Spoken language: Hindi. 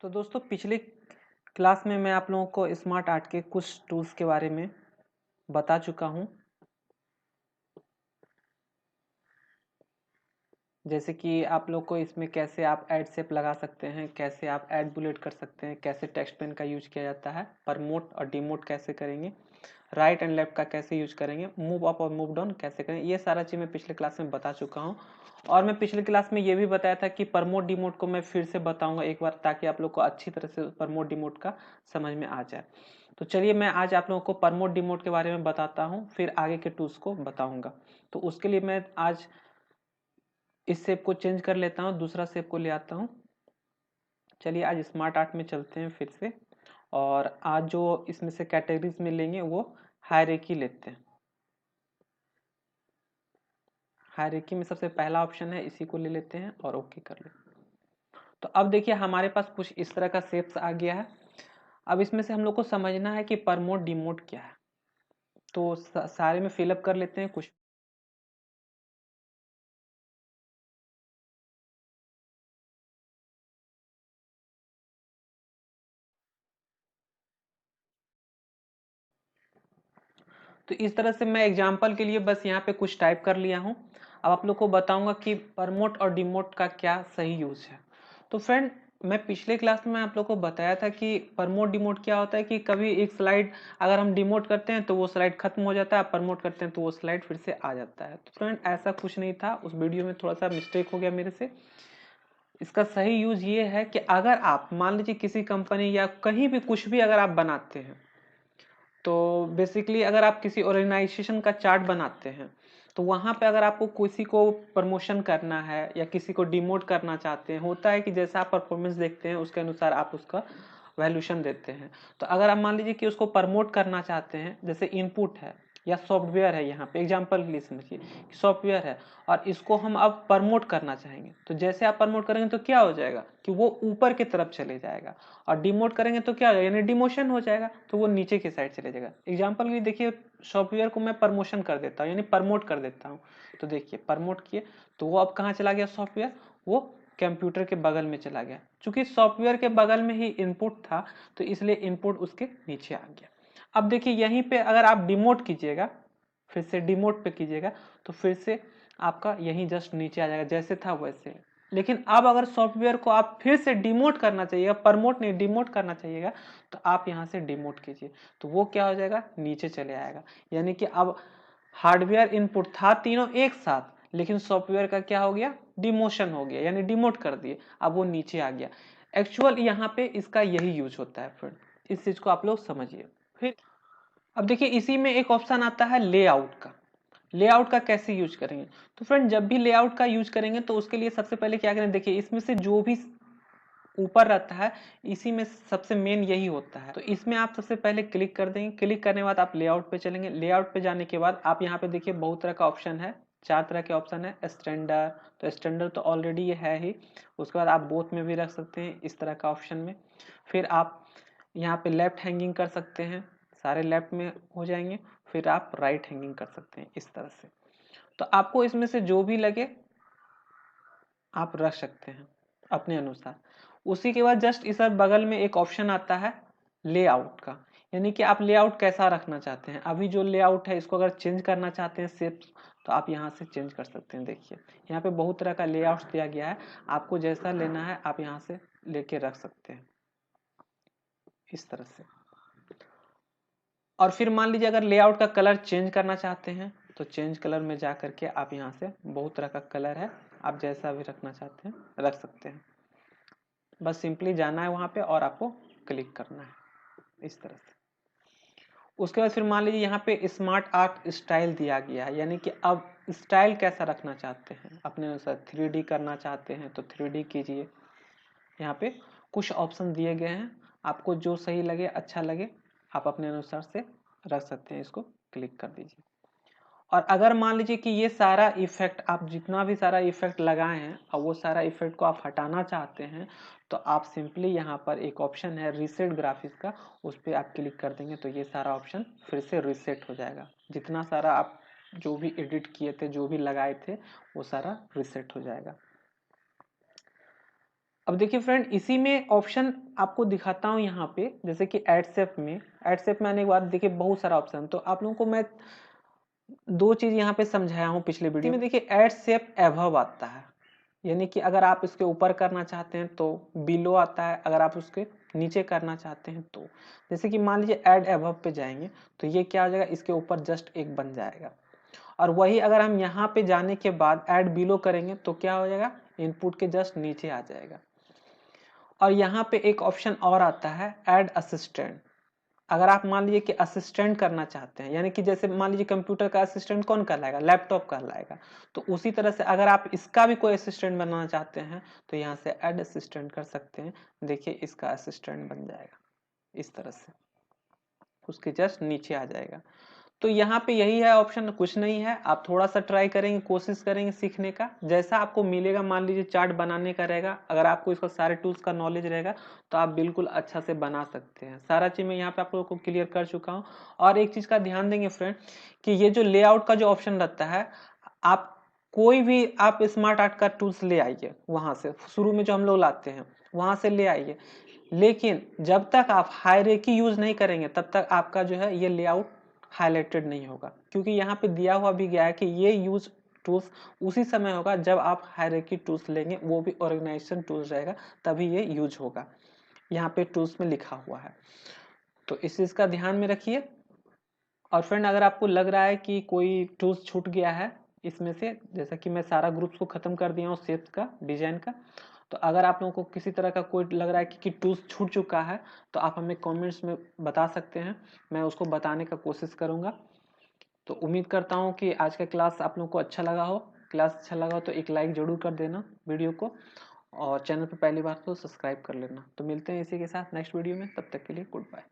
तो दोस्तों पिछले क्लास में मैं आप लोगों को स्मार्ट आर्ट के कुछ टूल्स के बारे में बता चुका हूं। जैसे कि आप लोग को इसमें कैसे आप ऐड शेप लगा सकते हैं, कैसे आप ऐड बुलेट कर सकते हैं, कैसे टेक्स्ट पेन का यूज किया जाता है, प्रमोट और डिमोट कैसे करेंगे, राइट एंड लेफ्ट का कैसे यूज करेंगे, मूव अप और मूव डाउन कैसे करेंगे, ये सारा चीज़ मैं पिछले क्लास में बता चुका हूँ। और मैं पिछले क्लास में ये भी बताया था कि प्रमोट डिमोट को मैं फिर से बताऊंगा एक बार, ताकि आप लोग को अच्छी तरह से प्रमोट डिमोट का समझ में आ जाए। तो चलिए मैं आज आप लोगों को प्रमोट डिमोट के बारे में बताता हूँ, फिर आगे के टूल्स को बताऊंगा। तो उसके लिए मैं आज इस शेप को चेंज कर लेता हूँ, दूसरा शेप को ले आता हूँ। चलिए आज स्मार्ट आर्ट में चलते हैं फिर से, और आज जो इसमें से कैटेगरीज में लेंगे वो हायरार्की लेते हैं। हायरार्की में सबसे पहला ऑप्शन है, इसी को ले लेते हैं और ओके कर लेते हैं। तो अब देखिए हमारे पास कुछ इस तरह का शेप्स आ गया है। अब इसमें से हम लोग को समझना है कि प्रमोट डिमोट क्या है। तो सारे में फिलअप कर लेते हैं कुछ। तो इस तरह से मैं एग्जांपल के लिए बस यहाँ पे कुछ टाइप कर लिया हूँ। अब आप लोग को बताऊंगा कि प्रमोट और डिमोट का क्या सही यूज है। तो फ्रेंड, मैं पिछले क्लास में आप लोग को बताया था कि प्रमोट डिमोट क्या होता है, कि कभी एक स्लाइड अगर हम डिमोट करते हैं तो वो स्लाइड खत्म हो जाता है, प्रमोट करते हैं तो वो स्लाइड फिर से आ जाता है। तो फ्रेंड ऐसा कुछ नहीं था, उस वीडियो में थोड़ा सा मिस्टेक हो गया मेरे से। इसका सही यूज ये है कि अगर आप मान लीजिए किसी कंपनी या कहीं भी कुछ भी अगर आप बनाते हैं, तो बेसिकली अगर आप किसी ऑर्गेनाइजेशन का चार्ट बनाते हैं, तो वहां पे अगर आपको किसी को प्रमोशन करना है या किसी को डिमोट करना चाहते हैं, होता है कि जैसा आप परफॉर्मेंस देखते हैं उसके अनुसार आप उसका वैल्यूशन देते हैं। तो अगर आप मान लीजिए कि उसको प्रमोट करना चाहते हैं, जैसे इनपुट है या सॉफ्टवेयर है, यहाँ पे एग्जांपल के लिए समझिए कि सॉफ्टवेयर है और इसको हम अब प्रमोट करना चाहेंगे, तो जैसे आप प्रमोट करेंगे तो क्या हो जाएगा कि वो ऊपर की तरफ चले जाएगा, और डिमोट करेंगे तो क्या हो जाएगा, यानी डिमोशन हो जाएगा, तो वो नीचे की साइड चले जाएगा। एग्जांपल के लिए देखिए, सॉफ्टवेयर को मैं प्रमोशन कर देता हूँ यानी प्रमोट कर देता हूँ, तो देखिए प्रमोट किए तो वो अब कहाँ चला गया, सॉफ्टवेयर वो कंप्यूटर के बगल में चला गया। चूंकि सॉफ्टवेयर के बगल में ही इनपुट था, तो इसलिए इनपुट उसके नीचे आ गया। अब देखिए यहीं पे अगर आप डिमोट कीजिएगा, फिर से डिमोट पे कीजिएगा, तो फिर से आपका यहीं जस्ट नीचे आ जाएगा, जैसे था वैसे। लेकिन अब अगर सॉफ्टवेयर को आप फिर से डिमोट करना चाहिएगा, प्रमोट नहीं डिमोट करना चाहिएगा, तो आप यहाँ से डिमोट कीजिए, तो वो क्या हो जाएगा, नीचे चले आएगा। यानी कि अब हार्डवेयर इनपुट था तीनों एक साथ, लेकिन सॉफ्टवेयर का क्या हो गया, डिमोशन हो गया, यानी डिमोट कर दिए, अब वो नीचे आ गया। एक्चुअल यहाँ पे इसका यही यूज होता है फ्रेंड, इस चीज को आप लोग समझिए। फिर अब देखिए इसी में एक ऑप्शन आता है लेआउट का। लेआउट का कैसे यूज करेंगे, तो फ्रेंड जब भी लेआउट का यूज करेंगे तो उसके लिए सबसे पहले क्या करें, देखिए इसमें से जो भी ऊपर रहता है, इसी में सबसे मेन यही होता है। तो इसमें आप सबसे पहले क्लिक कर देंगे, क्लिक करने के बाद आप लेआउट पे चलेंगे। लेआउट पे जाने के बाद आप यहाँ पे देखिए बहुत तरह का ऑप्शन है, 4 तरह के ऑप्शन है। स्टैंडर्ड, तो स्टैंडर्ड तो ऑलरेडी ये है ही। उसके बाद आप बोथ में भी रख सकते हैं, इस तरह का ऑप्शन में। फिर आप यहाँ पे लेफ्ट हैंगिंग कर सकते हैं, सारे लेफ्ट में हो जाएंगे। फिर आप राइट हैंगिंग कर सकते हैं इस तरह से। तो आपको इसमें से जो भी लगे आप रख सकते हैं अपने अनुसार। उसी के बाद जस्ट इस बगल में एक ऑप्शन आता है लेआउट का, यानी कि आप लेआउट कैसा रखना चाहते हैं। अभी जो लेआउट है इसको अगर चेंज करना चाहते हैं शेप, तो आप यहाँ से चेंज कर सकते हैं। देखिए यहाँ पे बहुत तरह का लेआउट दिया गया है, आपको जैसा लेना है आप यहाँ से लेके रख सकते हैं इस तरह से। और फिर मान लीजिए अगर लेआउट का कलर चेंज करना चाहते हैं, तो चेंज कलर में जा करके आप यहाँ से बहुत तरह का कलर है, आप जैसा भी रखना चाहते हैं रख सकते हैं। बस सिंपली जाना है वहां पे और आपको क्लिक करना है इस तरह से। उसके बाद फिर मान लीजिए यहाँ पे स्मार्ट आर्ट स्टाइल दिया गया है, यानी कि अब स्टाइल कैसा रखना चाहते हैं अपने अनुसार। 3D करना चाहते हैं तो 3D कीजिए। यहाँ पे कुछ ऑप्शन दिए गए हैं, आपको जो सही लगे अच्छा लगे आप अपने अनुसार से रख सकते हैं। इसको क्लिक कर दीजिए। और अगर मान लीजिए कि ये सारा इफेक्ट, आप जितना भी सारा इफेक्ट लगाए हैं और वो सारा इफेक्ट को आप हटाना चाहते हैं, तो आप सिंपली यहाँ पर एक ऑप्शन है रीसेट ग्राफिक्स का, उस पर आप क्लिक कर देंगे तो ये सारा ऑप्शन फिर से रीसेट हो जाएगा। जितना सारा आप जो भी एडिट किए थे, जो भी लगाए थे, वो सारा रीसेट हो जाएगा। अब देखिए फ्रेंड, इसी में ऑप्शन आपको दिखाता हूँ यहाँ पे, जैसे कि ऐड शेप में आने के बाद देखिए बहुत सारा ऑप्शन। तो आप लोगों को मैं दो चीज यहाँ पे समझाया हूँ पिछले वीडियो में। देखिए ऐड शेप एबव आता है, यानी कि अगर आप इसके ऊपर करना चाहते हैं तो बिलो आता है, अगर आप उसके नीचे करना चाहते हैं तो, जैसे कि मान लीजिए ऐड एबव पे जाएंगे तो ये क्या हो जाएगा, इसके ऊपर जस्ट एक बन जाएगा। और वही अगर हम यहाँ पे जाने के बाद ऐड बिलो करेंगे तो क्या हो जाएगा, इनपुट के जस्ट नीचे आ जाएगा। और यहाँ पे एक ऑप्शन और आता है ऐड असिस्टेंट। अगर आप मान लीजिए कि असिस्टेंट करना चाहते हैं, यानी कि जैसे मान लीजिए कंप्यूटर का असिस्टेंट कौन कहलाएगा, लैपटॉप कहलाएगा, तो उसी तरह से अगर आप इसका भी कोई असिस्टेंट बनाना चाहते हैं तो यहाँ से ऐड असिस्टेंट कर सकते हैं। देखिए इसका असिस्टेंट बन जाएगा इस तरह से, उसके जस्ट नीचे आ जाएगा। तो यहाँ पे यही है ऑप्शन, कुछ नहीं है। आप थोड़ा सा ट्राई करेंगे, कोशिश करेंगे सीखने का, जैसा आपको मिलेगा, मान लीजिए चार्ट बनाने का रहेगा, अगर आपको इसका सारे टूल्स का नॉलेज रहेगा तो आप बिल्कुल अच्छा से बना सकते हैं। सारा चीज मैं यहाँ पे आप लोगों को क्लियर कर चुका हूँ। और एक चीज का ध्यान देंगे फ्रेंड, कि ये जो लेआउट का जो ऑप्शन रहता है, आप कोई भी आप स्मार्ट आर्ट का टूल्स ले आइए, वहां से शुरू में जो हम लोग लाते हैं वहां से ले आइए, लेकिन जब तक आप हायरार्की यूज नहीं करेंगे तब तक आपका जो है ये लेआउट हाईलाइटेड नहीं होगा। क्योंकि यहाँ पे दिया हुआ भी गया है कि ये यूज टूल्स उसी समय होगा जब आप हायरार्की टूल्स लेंगे, वो भी ऑर्गेनाइजेशन टूल्स रहेगा, तभी ये यूज होगा। यहाँ पे टूल्स में लिखा हुआ है, तो इस चीज का ध्यान में रखिए। और फ्रेंड अगर आपको लग रहा है कि कोई टूल्स छूट गया है इसमें से, जैसा कि मैं सारा ग्रुप्स को खत्म कर दिया हूँ शेप्स का, डिजाइन का, तो अगर आप लोगों को किसी तरह का कोई लग रहा है कि टूल्स छूट चुका है तो आप हमें कमेंट्स में बता सकते हैं, मैं उसको बताने का कोशिश करूंगा। तो उम्मीद करता हूँ कि आज का क्लास आप लोगों को अच्छा लगा हो। क्लास अच्छा लगा हो तो एक लाइक जरूर कर देना वीडियो को, और चैनल पर पहली बार तो सब्सक्राइब कर लेना। तो मिलते हैं इसी के साथ नेक्स्ट वीडियो में, तब तक के लिए गुड बाय।